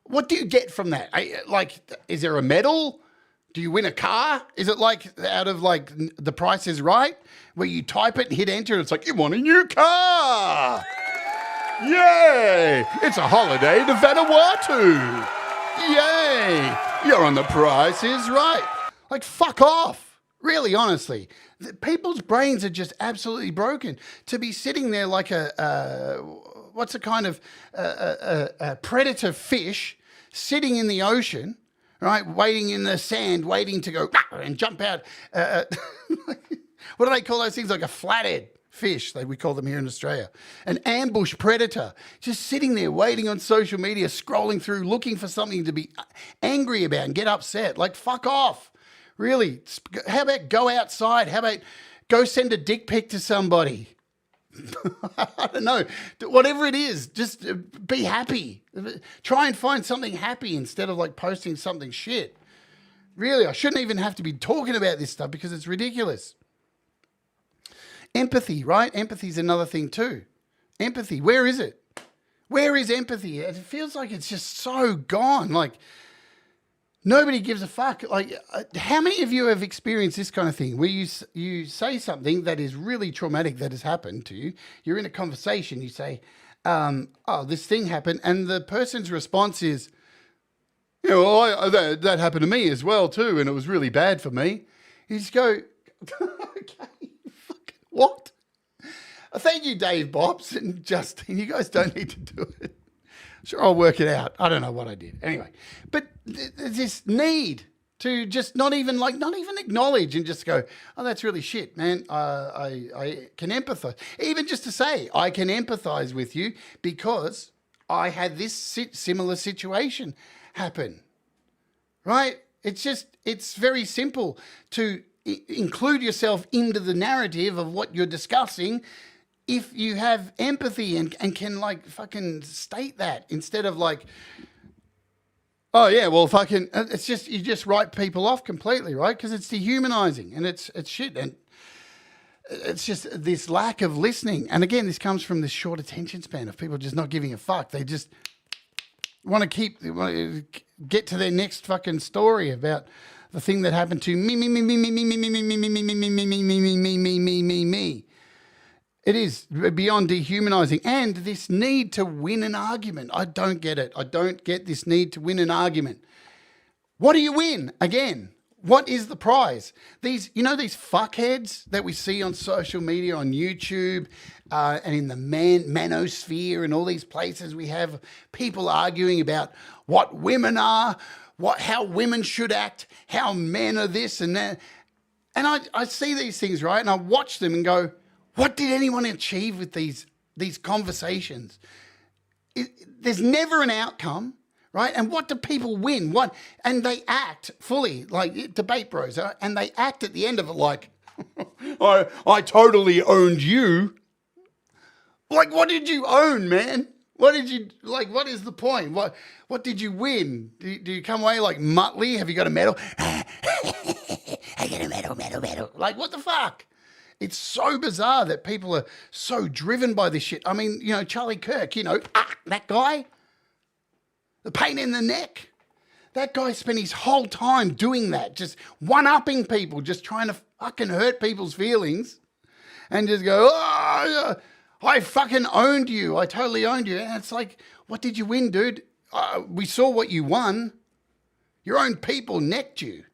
what do you get from that? Is there a medal? Do you win a car? Is it like out of like The Price is Right, where you type it and hit enter and it's like, you want a new car? Yay! It's a holiday to Vanuatu. Yay! You're on The Price is Right. Like, fuck off. Really, honestly. People's brains are just absolutely broken. To be sitting there like what's a kind of a predator fish sitting in the ocean, right, waiting in the sand, waiting to go and jump out. What do they call those things? Like a flathead fish, we call them here in Australia. An ambush predator, just sitting there waiting on social media, scrolling through, looking for something to be angry about and get upset. Like, fuck off. Really. How about go outside? How about go send a dick pic to somebody? I don't know. Whatever it is, just be happy. Try and find something happy instead of like posting something shit. Really, I shouldn't even have to be talking about this stuff because it's ridiculous. Empathy, right? Empathy is another thing too. Empathy, where is it? Where is empathy? It feels like it's just so gone. Like, nobody gives a fuck. Like, how many of you have experienced this kind of thing where you say something that is really traumatic that has happened to you? You're in a conversation, you say, oh, this thing happened, and the person's response is, that happened to me as well too, and it was really bad for me. You just go, okay, fucking What? Thank you, Dave Bobs and Justin. You guys don't need to do it. Sure, I'll work it out. I don't know what I did. Anyway, but there's this need to just not even acknowledge and just go, oh, that's really shit, man. I can empathize. Even just to say, I can empathize with you because I had this similar situation happen, right? It's very simple to include yourself into the narrative of what you're discussing if you have empathy and can like fucking state that instead of like, oh yeah, well fucking, it's just, you just write people off completely, right? Because it's dehumanizing and it's shit. And it's just this lack of listening. And again, this comes from this short attention span of people just not giving a fuck. They just want to get to their next fucking story about the thing that happened to me. It is beyond dehumanizing. And this need to win an argument. I don't get it. I don't get this need to win an argument. What do you win? Again, what is the prize? These fuckheads that we see on social media, on YouTube, and in the manosphere and all these places, we have people arguing about what women are, how women should act, how men are this and that. And I see these things, right? And I watch them and go, what did anyone achieve with these conversations? There's never an outcome, right? And what do people win? And they act fully like debate bros, and they act at the end of it like, I totally owned you. Like, what did you own, man? What did you, like, what is the point? What did you win? Do you come away like Muttley? Have you got a medal? I got a medal. Like, what the fuck? It's so bizarre that people are so driven by this shit. I mean, Charlie Kirk, that guy, the pain in the neck. That guy spent his whole time doing that, just one-upping people, just trying to fucking hurt people's feelings and just go, oh, I fucking owned you. I totally owned you. And it's like, what did you win, dude? We saw what you won. Your own people necked you.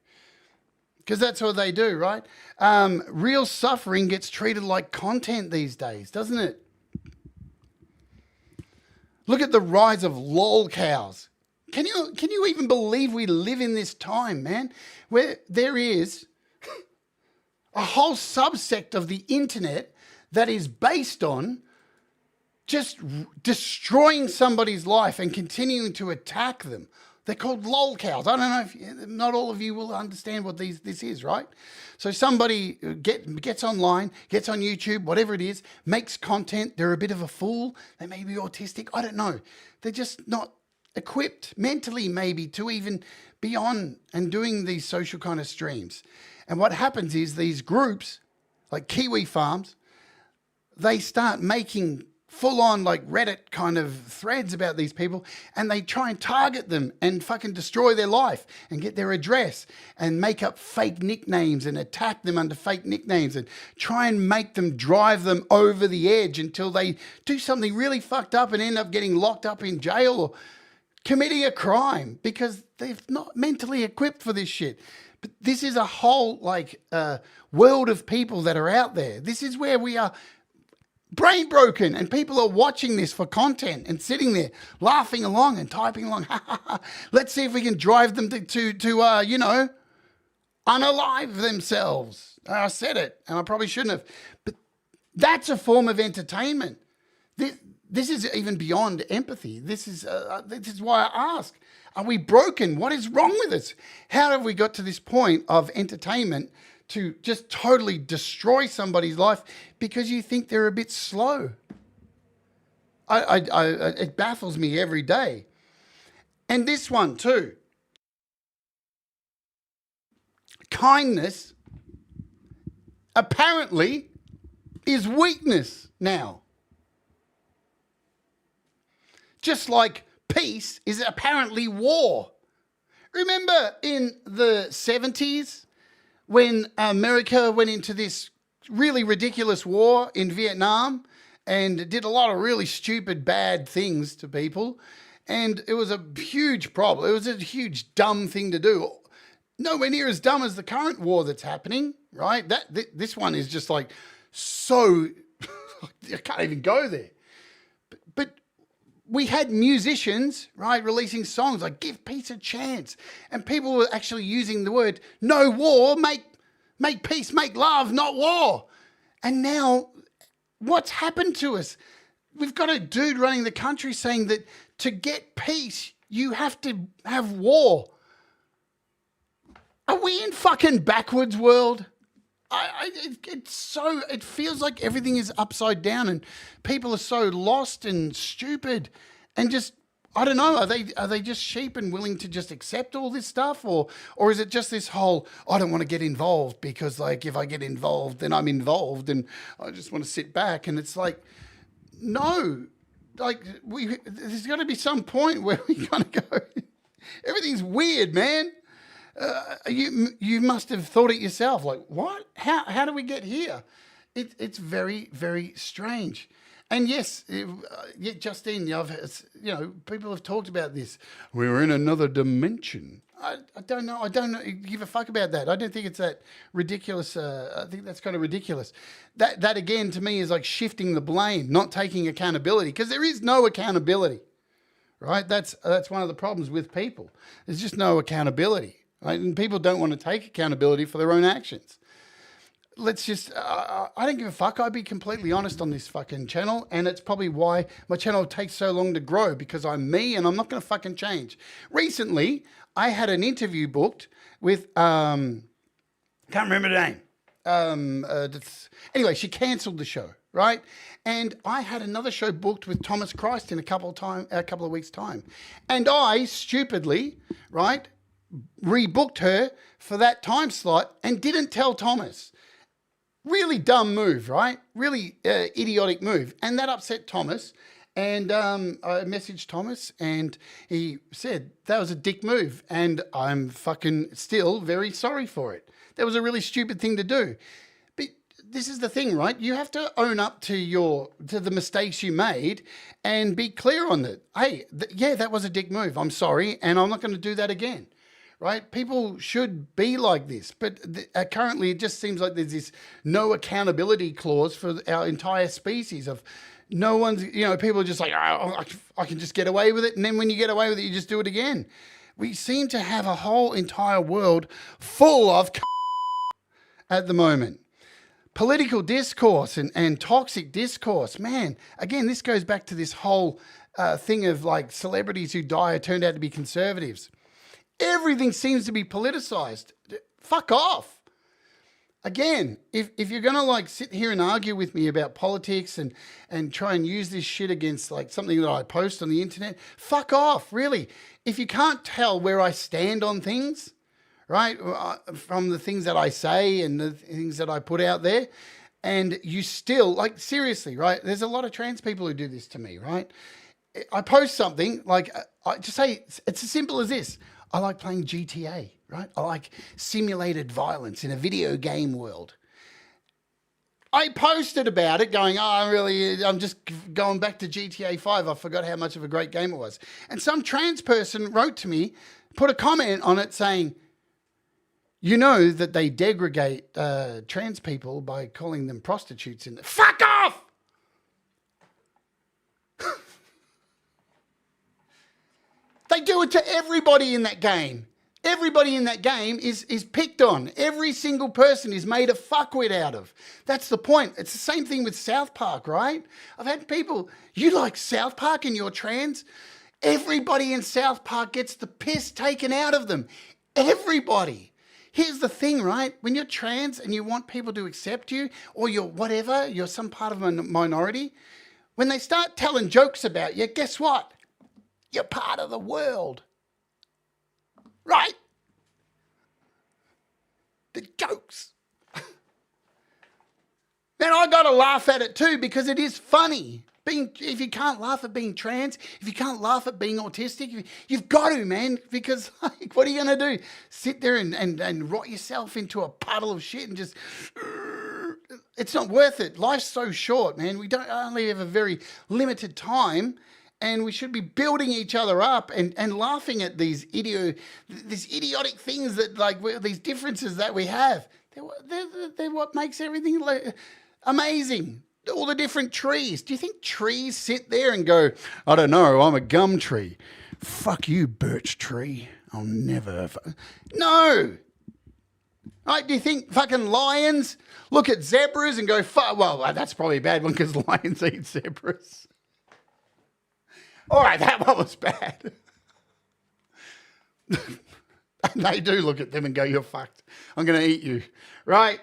Because that's what they do, right? Real suffering gets treated like content these days, doesn't it? Look at the rise of lol cows. Can you even believe we live in this time, man, where there is a whole subsect of the internet that is based on just destroying somebody's life and continuing to attack them? They're called lol cows. I don't know if not all of you will understand what this is, right? So somebody gets online, gets on YouTube, whatever it is, makes content. They're a bit of a fool. They may be autistic. I don't know. They're just not equipped mentally maybe to even be on and doing these social kind of streams. And what happens is these groups, like Kiwi Farms, they start making full-on like Reddit kind of threads about these people, and they try and target them and fucking destroy their life and get their address and make up fake nicknames and attack them under fake nicknames and try and make them drive them over the edge until they do something really fucked up and end up getting locked up in jail or committing a crime because they're not mentally equipped for this shit. But this is a whole world of people that are out there. This is where we are brain broken, and people are watching this for content and sitting there laughing along and typing along. Let's see if we can drive them to unalive themselves. I said it, and I probably shouldn't have. But that's a form of entertainment. This is even beyond empathy. This is why I ask, are we broken? What is wrong with us? How have we got to this point of entertainment to just totally destroy somebody's life because you think they're a bit slow? It baffles me every day. And this one too. Kindness apparently is weakness now. Just like peace is apparently war. Remember in the 70s when America went into this really ridiculous war in Vietnam and did a lot of really stupid, bad things to people. And it was a huge problem. It was a huge, dumb thing to do. Nowhere near as dumb as the current war that's happening, right? This one is just like so, I can't even go there. But we had musicians, right, releasing songs like "Give Peace a Chance," and people were actually using the word "No war, make peace, make love, not war." And now, what's happened to us? We've got a dude running the country saying that to get peace, you have to have war. Are we in fucking backwards world? It feels like everything is upside down and people are so lost and stupid and just, I don't know, are they just sheep and willing to just accept all this stuff, or is it just this whole, I don't want to get involved because like if I get involved then I'm involved and I just want to sit back? And it's like, no, like there's got to be some point where we kind of go, everything's weird, man. You must have thought it yourself. Like, what? How do we get here? It's very, very strange. And yes, Justine, people have talked about this. We're in another dimension. I don't know. I don't give a fuck about that. I don't think it's that ridiculous. I think that's kind of ridiculous. That again, to me, is like shifting the blame, not taking accountability, because there is no accountability, right? That's one of the problems with people. There's just no accountability. Right? And people don't want to take accountability for their own actions. Let's just, I don't give a fuck. I'd be completely honest on this fucking channel. And it's probably why my channel takes so long to grow, because I'm me and I'm not going to fucking change. Recently, I had an interview booked with, can't remember the name. Anyway, she cancelled the show, right? And I had another show booked with Thomas Christ in a couple of weeks' time. And I stupidly, right, rebooked her for that time slot and didn't tell Thomas. Really dumb move, right? Really idiotic move. And that upset Thomas. And I messaged Thomas and he said, that was a dick move. And I'm fucking still very sorry for it. That was a really stupid thing to do. But this is the thing, right? You have to own up to the mistakes you made and be clear on it. Hey, yeah, that was a dick move. I'm sorry. And I'm not going to do that again. Right? People should be like this, but currently it just seems like there's this no accountability clause for our entire species of no one's, people are just like, oh, I can just get away with it. And then when you get away with it, you just do it again. We seem to have a whole entire world full of at the moment. Political discourse and toxic discourse. Man, again, this goes back to this whole thing of like celebrities who die turned out to be conservatives. Everything seems to be politicized. Fuck off. Again, if you're going to like sit here and argue with me about politics and try and use this shit against like something that I post on the internet, fuck off, really. If you can't tell where I stand on things, right, from the things that I say and the things that I put out there, and you still, like seriously, right, there's a lot of trans people who do this to me, right? I post something, like I just say, it's as simple as this. I like playing GTA, right? I like simulated violence in a video game world. I posted about it going, I'm just going back to GTA 5. I forgot how much of a great game it was. And some trans person wrote to me, put a comment on it saying, you know that they degrade trans people by calling them prostitutes. Fuck off! They do it to everybody in that game. Everybody in that game is picked on. Every single person is made a fuckwit out of. That's the point. It's the same thing with South Park, right? I've had people, you like South Park and you're trans? Everybody in South Park gets the piss taken out of them. Everybody. Here's the thing, right? When you're trans and you want people to accept you, or you're whatever, you're some part of a minority, when they start telling jokes about you, guess what? You're part of the world, right? The jokes. Then I got to laugh at it too because it is funny. If you can't laugh at being trans, if you can't laugh at being autistic, you've got to, man, because like, what are you going to do? Sit there and rot yourself into a puddle of shit and just... It's not worth it. Life's so short, man. We don't only have a very limited time. And we should be building each other up and laughing at these idiotic things that, like, these differences that we have. They're what makes everything Amazing. All the different trees. Do you think trees sit there and go, I don't know, I'm a gum tree. Fuck you, birch tree. I'll never. No. Right, do you think fucking lions look at zebras and go, well, that's probably a bad one because lions eat zebras. All right, that one was bad. And they do look at them and go, you're fucked. I'm going to eat you. Right?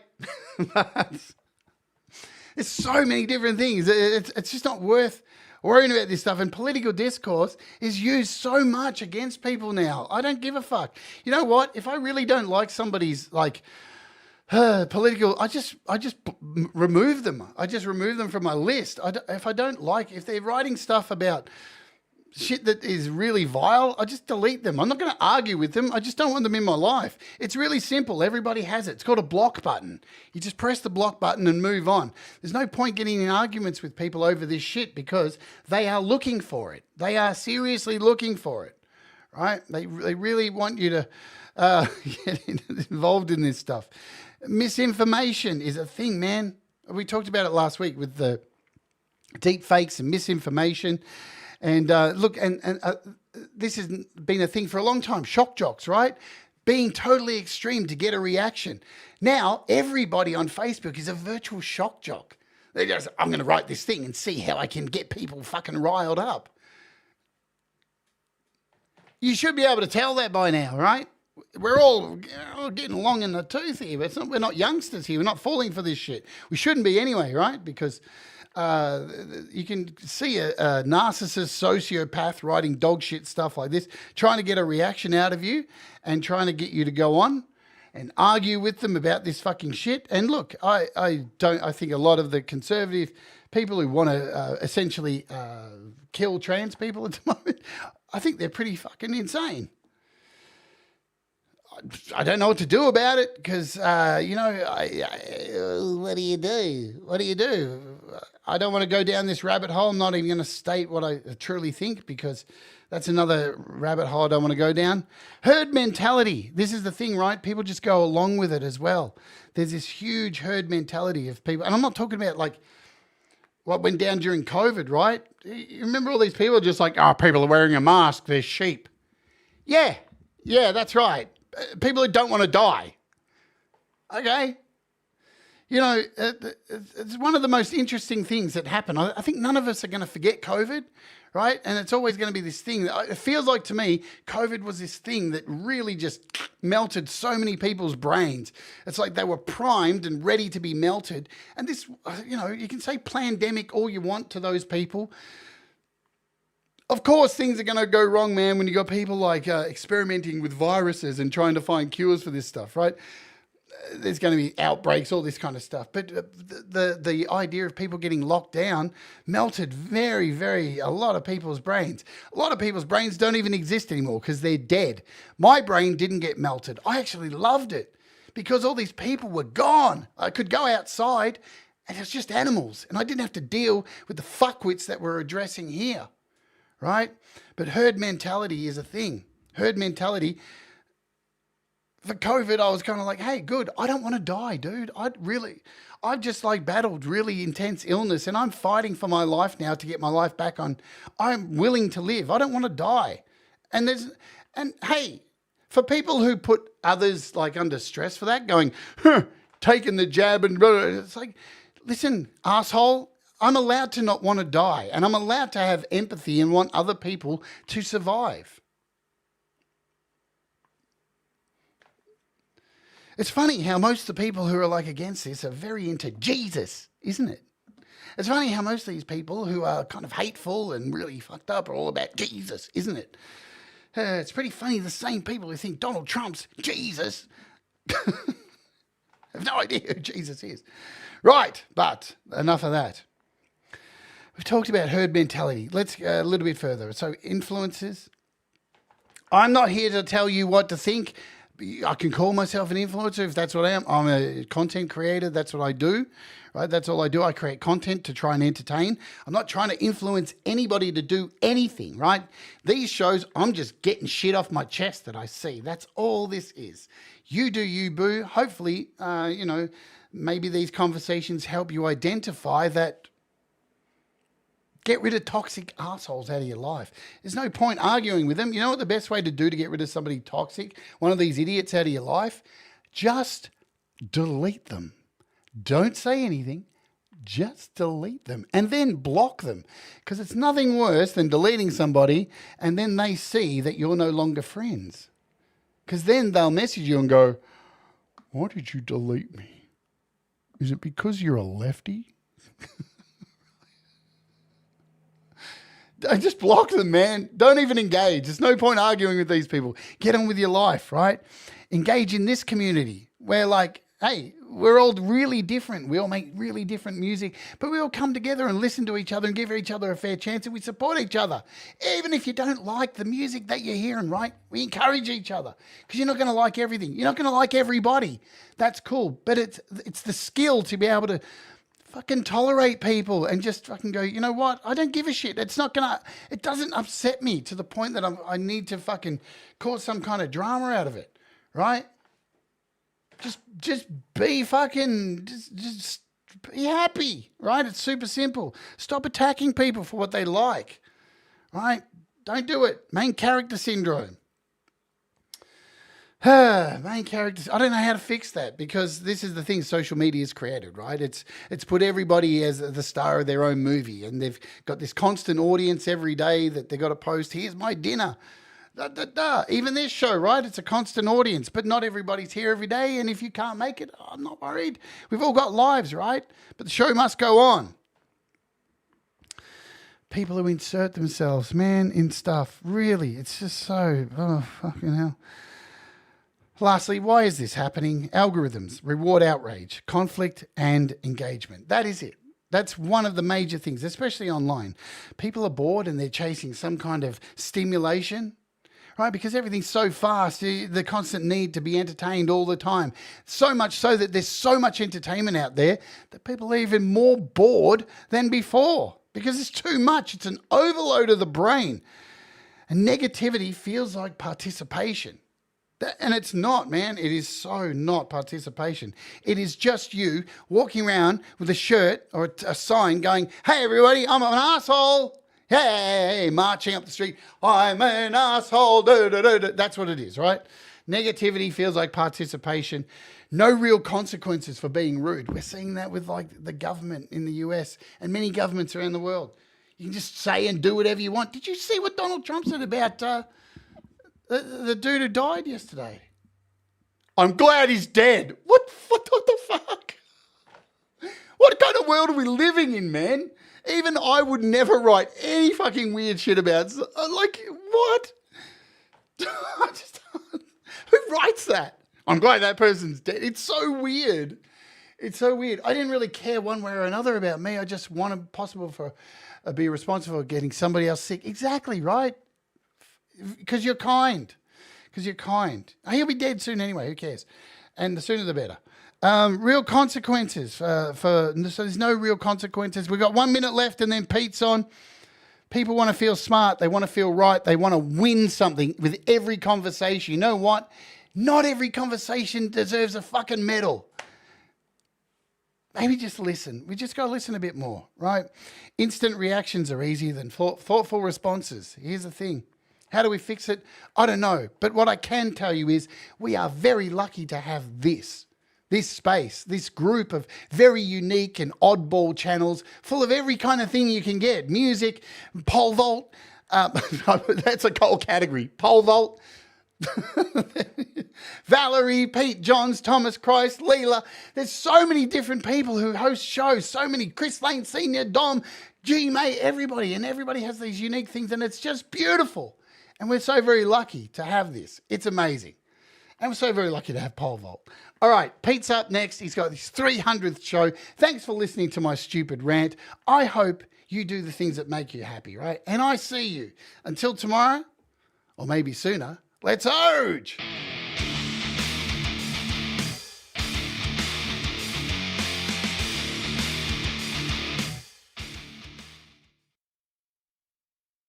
There's so many different things. It's just not worth worrying about this stuff. And political discourse is used so much against people now. I don't give a fuck. You know what? If I really don't like somebody's political, I just remove them. I just remove them from my list. If they're writing stuff about shit that is really vile, I just delete them. I'm not going to argue with them. I just don't want them in my life. It's really simple. Everybody has it. It's called a block button. You just press the block button and move on. There's no point getting in arguments with people over this shit because they are looking for it. They are seriously looking for it, right? They really want you to get involved in this stuff. Misinformation is a thing, man. We talked about it last week with the deep fakes and misinformation. And this has been a thing for a long time. Shock jocks, right? Being totally extreme to get a reaction. Now, everybody on Facebook is a virtual shock jock. They just, I'm going to write this thing and see how I can get people fucking riled up. You should be able to tell that by now, right? We're all getting long in the tooth here. We're not youngsters here. We're not falling for this shit. We shouldn't be anyway, right? Because you can see a narcissist sociopath writing dog shit stuff like this, trying to get a reaction out of you and trying to get you to go on and argue with them about this fucking shit. And look, I think a lot of the conservative people who want to essentially kill trans people at the moment, I think they're pretty fucking insane. I don't know what to do about it because, what do you do? What do you do? I don't want to go down this rabbit hole. I'm not even going to state what I truly think because that's another rabbit hole I don't want to go down. Herd mentality. This is the thing, right? People just go along with it as well. There's this huge herd mentality of people. And I'm not talking about like what went down during COVID, right? You remember all these people just like, people are wearing a mask. They're sheep. Yeah, that's right. People who don't want to die. Okay. You know, it's one of the most interesting things that happen. I think none of us are going to forget COVID, right? And it's always going to be this thing. It feels like to me, COVID was this thing that really just melted so many people's brains. It's like they were primed and ready to be melted. And this, you can say pandemic all you want to those people. Of course, things are going to go wrong, man, when you got people like experimenting with viruses and trying to find cures for this stuff, right? There's going to be outbreaks, all this kind of stuff. But the idea of people getting locked down melted very, a lot of people's brains. A lot of people's brains don't even exist anymore because they're dead. My brain didn't get melted. I actually loved it because all these people were gone. I could go outside and it's just animals. And I didn't have to deal with the fuckwits that we're addressing here. Right? But herd mentality is a thing. Herd mentality. For COVID, I was kind of like, hey, good. I don't want to die, dude. I've just battled really intense illness and I'm fighting for my life now to get my life back on. I'm willing to live. I don't want to die. And hey, for people who put others under stress for that, going, taking the jab and blah, blah, it's like, listen, asshole, I'm allowed to not want to die and I'm allowed to have empathy and want other people to survive. It's funny how most of the people who are against this are very into Jesus, isn't it? It's funny how most of these people who are kind of hateful and really fucked up are all about Jesus, isn't it? It's pretty funny the same people who think Donald Trump's Jesus have no idea who Jesus is. Right, but enough of that. We've talked about herd mentality. Let's go a little bit further. So influences. I'm not here to tell you what to think, I can call myself an influencer if that's what I am. I'm a content creator. That's what I do, right? That's all I do. I create content to try and entertain. I'm not trying to influence anybody to do anything, right? These shows, I'm just getting shit off my chest that I see. That's all this is. You do you, boo. Hopefully, maybe these conversations help you identify that. Get rid of toxic assholes out of your life. There's no point arguing with them. You know what the best way to do to get rid of somebody toxic, one of these idiots out of your life? Just delete them. Don't say anything. Just delete them and then block them, because it's nothing worse than deleting somebody and then they see that you're no longer friends, because then they'll message you and go, why did you delete me? Is it because you're a lefty? Just block them, man. Don't even engage. There's no point arguing with these people. Get on with your life, right? Engage in this community where, like, hey, we're all really different. We all make really different music, but we all come together and listen to each other and give each other a fair chance, and we support each other. Even if you don't like the music that you're hearing, right? We encourage each other, because you're not going to like everything. You're not going to like everybody. That's cool. But it's the skill to be able to fucking tolerate people and just fucking go, you know what? I don't give a shit. It doesn't upset me to the point that I need to fucking cause some kind of drama out of it, right? Just be fucking, just be happy, right? It's super simple. Stop attacking people for what they like, right? Don't do it. Main character syndrome. Main characters. I don't know how to fix that, because this is the thing social media has created, right? It's put everybody as the star of their own movie, and they've got this constant audience every day that they've got to post, here's my dinner. Even this show, right? It's a constant audience, but not everybody's here every day. And if you can't make it, I'm not worried. We've all got lives, right? But the show must go on. People who insert themselves, man, in stuff. Really, it's just so, oh, fucking hell. Lastly, why is this happening? Algorithms reward outrage, conflict, and engagement. That is it. That's one of the major things, especially online. People are bored and they're chasing some kind of stimulation, right? Because everything's so fast, the constant need to be entertained all the time. So much so that there's so much entertainment out there that people are even more bored than before, because it's too much. It's an overload of the brain. And negativity feels like participation. And it's not, man. It is so not participation. It is just you walking around with a shirt or a sign going, hey, everybody, I'm an asshole. Hey, marching up the street, I'm an asshole. That's what it is, right? Negativity feels like participation. No real consequences for being rude. We're seeing that with like the government in the US and many governments around the world. You can just say and do whatever you want. Did you see what Donald Trump said about the dude who died yesterday? I'm glad he's dead. What the fuck? What kind of world are we living in, man? Even I would never write any fucking weird shit about, like, what? Who writes that? I'm glad that person's dead. It's so weird. It's so weird. I didn't really care one way or another about me. I just wanted possible for be responsible for getting somebody else sick. Exactly, right? Because you're kind. Because you're kind. He'll be dead soon anyway. Who cares? And the sooner the better. Real consequences so there's no real consequences. We've got 1 minute left and then Pete's on. People want to feel smart. They want to feel right. They want to win something with every conversation. You know what? Not every conversation deserves a fucking medal. Maybe just listen. We just got to listen a bit more, right? Instant reactions are easier than thoughtful responses. Here's the thing. How do we fix it? I don't know. But what I can tell you is we are very lucky to have this space, this group of very unique and oddball channels full of every kind of thing you can get. Music, pole vault. That's a whole category. Pole vault. Valerie, Pete, Johns, Thomas, Christ, Leela. There's so many different people who host shows. So many. Chris Lane Sr., Dom, G, mate, everybody. And everybody has these unique things. And it's just beautiful. And we're so very lucky to have this. It's amazing. And we're so very lucky to have pole vault. All right, Pete's up next. He's got his 300th show. Thanks for listening to my stupid rant. I hope you do the things that make you happy, right? And I see you. Until tomorrow, or maybe sooner, let's Oge!